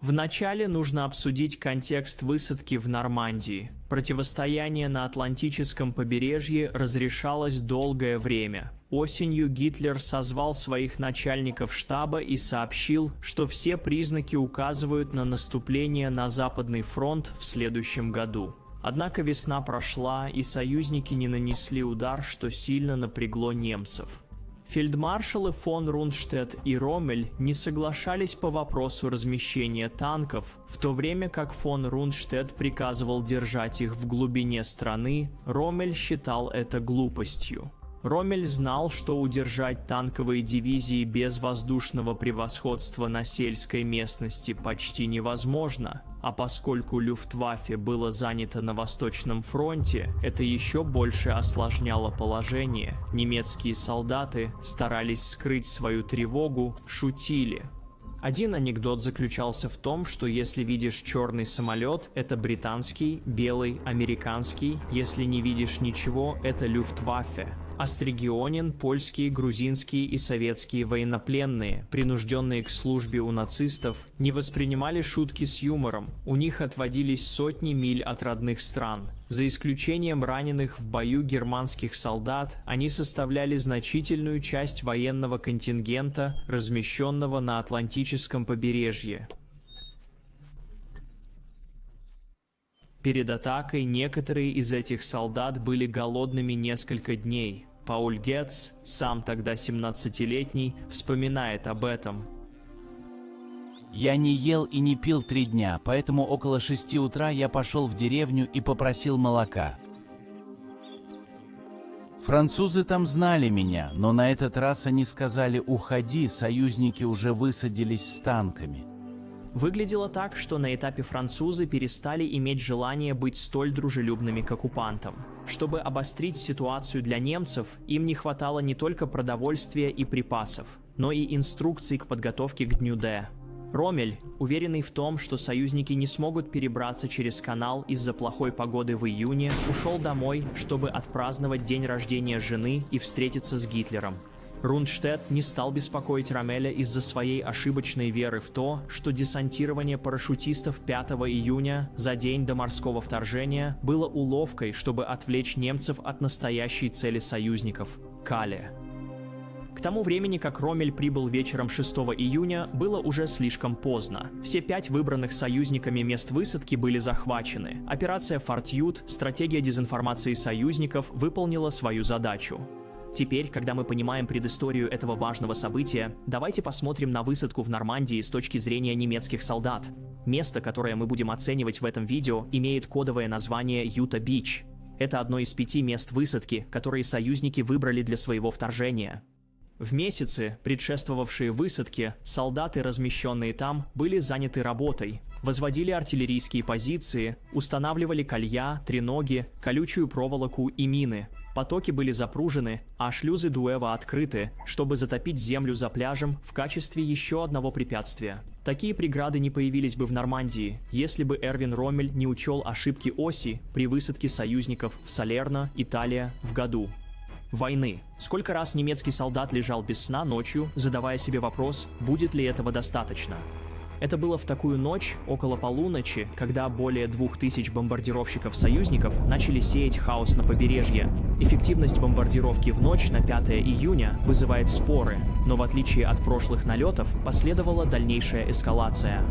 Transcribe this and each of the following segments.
Вначале нужно обсудить контекст высадки в Нормандии. Противостояние на Атлантическом побережье разрешалось долгое время. Осенью Гитлер созвал своих начальников штаба и сообщил, что все признаки указывают на наступление на Западный фронт в следующем году. Однако весна прошла, и союзники не нанесли удар, что сильно напрягло немцев. Фельдмаршалы фон Рунштедт и Роммель не соглашались по вопросу размещения танков, в то время как фон Рунштедт приказывал держать их в глубине страны, Роммель считал это глупостью. Роммель знал, что удержать танковые дивизии без воздушного превосходства на сельской местности почти невозможно, а поскольку Люфтваффе было занято на Восточном фронте, это еще больше осложняло положение. Немецкие солдаты старались скрыть свою тревогу, шутили. Один анекдот заключался в том, что если видишь черный самолет, это британский, белый, американский, если не видишь ничего, это Люфтваффе. Астригионин, польские, грузинские и советские военнопленные, принужденные к службе у нацистов, не воспринимали шутки с юмором, у них отводились сотни миль от родных стран. За исключением раненых в бою германских солдат, они составляли значительную часть военного контингента, размещенного на Атлантическом побережье. Перед атакой некоторые из этих солдат были голодными несколько дней. Пауль Гетц, сам тогда 17-летний, вспоминает об этом. «Я не ел и не пил 3 дня, поэтому около 6 утра я пошел в деревню и попросил молока. Французы там знали меня, но на этот раз они сказали: уходи, союзники уже высадились с танками». Выглядело так, что на этапе французы перестали иметь желание быть столь дружелюбными к оккупантам. Чтобы обострить ситуацию для немцев, им не хватало не только продовольствия и припасов, но и инструкций к подготовке к Дню Д. Роммель, уверенный в том, что союзники не смогут перебраться через канал из-за плохой погоды в июне, ушел домой, чтобы отпраздновать день рождения жены и встретиться с Гитлером. Рунштедт не стал беспокоить Роммеля из-за своей ошибочной веры в то, что десантирование парашютистов 5 июня, за день до морского вторжения, было уловкой, чтобы отвлечь немцев от настоящей цели союзников – Кале. К тому времени, как Роммель прибыл вечером 6 июня, было уже слишком поздно. Все 5 выбранных союзниками мест высадки были захвачены. Операция «Фортьют», стратегия дезинформации союзников, выполнила свою задачу. Теперь, когда мы понимаем предысторию этого важного события, давайте посмотрим на высадку в Нормандии с точки зрения немецких солдат. Место, которое мы будем оценивать в этом видео, имеет кодовое название Юта-Бич. Это одно из 5 мест высадки, которые союзники выбрали для своего вторжения. В месяцы, предшествовавшие высадке, солдаты, размещенные там, были заняты работой. Возводили артиллерийские позиции, устанавливали колья, треноги, колючую проволоку и мины. Потоки были запружены, а шлюзы Дуэва открыты, чтобы затопить землю за пляжем в качестве еще одного препятствия. Такие преграды не появились бы в Нормандии, если бы Эрвин Роммель не учел ошибки оси при высадке союзников в Салерно, Италия, в году войны. Сколько раз немецкий солдат лежал без сна ночью, задавая себе вопрос, будет ли этого достаточно. Это было в такую ночь, около полуночи, когда более 2000 бомбардировщиков союзников начали сеять хаос на побережье. Эффективность бомбардировки в ночь на 5 июня вызывает споры, но в отличие от прошлых налетов, последовала дальнейшая эскалация.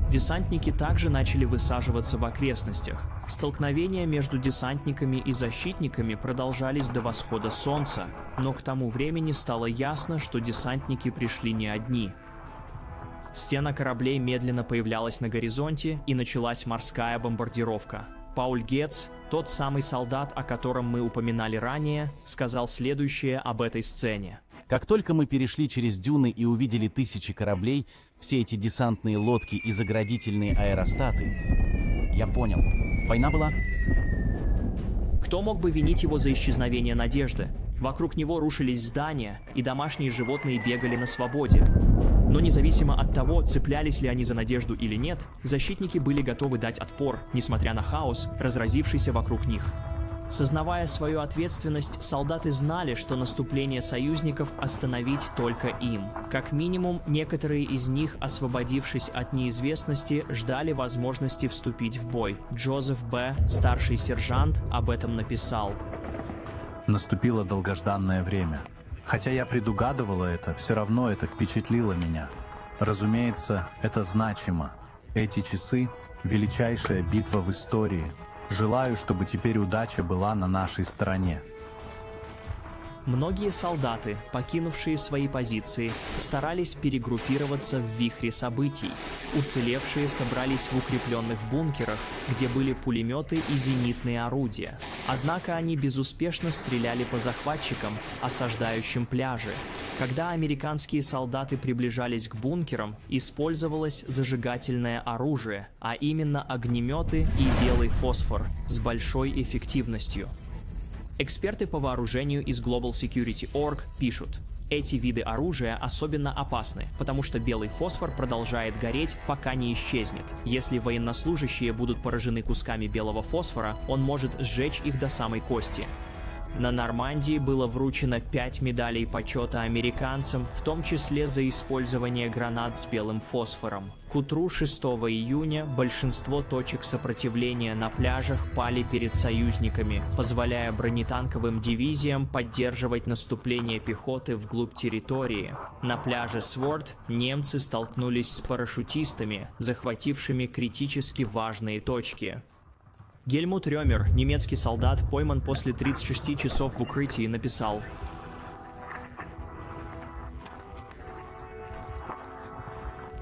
Десантники также начали высаживаться в окрестностях. Столкновения между десантниками и защитниками продолжались до восхода солнца, но к тому времени стало ясно, что десантники пришли не одни. Стена кораблей медленно появлялась на горизонте, и началась морская бомбардировка. Пауль Гетц, тот самый солдат, о котором мы упоминали ранее, сказал следующее об этой сцене. Как только мы перешли через дюны и увидели тысячи кораблей, все эти десантные лодки и заградительные аэростаты, я понял, война была. Кто мог бы винить его за исчезновение надежды? Вокруг него рушились здания, и домашние животные бегали на свободе. Но независимо от того, цеплялись ли они за надежду или нет, защитники были готовы дать отпор, несмотря на хаос, разразившийся вокруг них. Сознавая свою ответственность, солдаты знали, что наступление союзников остановить только им. Как минимум, некоторые из них, освободившись от неизвестности, ждали возможности вступить в бой. Джозеф Б., старший сержант, об этом написал. Наступило долгожданное время. Хотя я предугадывала это, все равно это впечатлило меня. Разумеется, это значимо. Эти часы – величайшая битва в истории. Желаю, чтобы теперь удача была на нашей стороне. Многие солдаты, покинувшие свои позиции, старались перегруппироваться в вихре событий. Уцелевшие собрались в укрепленных бункерах, где были пулеметы и зенитные орудия. Однако они безуспешно стреляли по захватчикам, осаждающим пляжи. Когда американские солдаты приближались к бункерам, использовалось зажигательное оружие, а именно огнеметы и белый фосфор с большой эффективностью. Эксперты по вооружению из Global Security Org пишут: эти виды оружия особенно опасны, потому что белый фосфор продолжает гореть, пока не исчезнет. Если военнослужащие будут поражены кусками белого фосфора, он может сжечь их до самой кости. На Нормандии было вручено 5 медалей почета американцам, в том числе за использование гранат с белым фосфором. К утру 6 июня большинство точек сопротивления на пляжах пали перед союзниками, позволяя бронетанковым дивизиям поддерживать наступление пехоты вглубь территории. На пляже Сворд немцы столкнулись с парашютистами, захватившими критически важные точки. Гельмут Рёмер, немецкий солдат, пойман после 36 часов в укрытии, написал: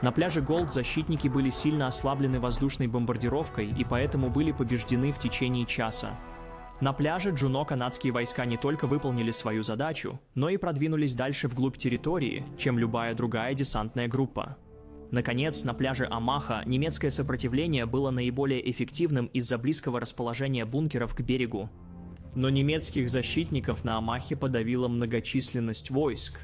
на пляже Голд защитники были сильно ослаблены воздушной бомбардировкой и поэтому были побеждены в течение часа. На пляже Джуно канадские войска не только выполнили свою задачу, но и продвинулись дальше вглубь территории, чем любая другая десантная группа. Наконец, на пляже Амаха немецкое сопротивление было наиболее эффективным из-за близкого расположения бункеров к берегу. Но немецких защитников на Амахе подавила многочисленность войск.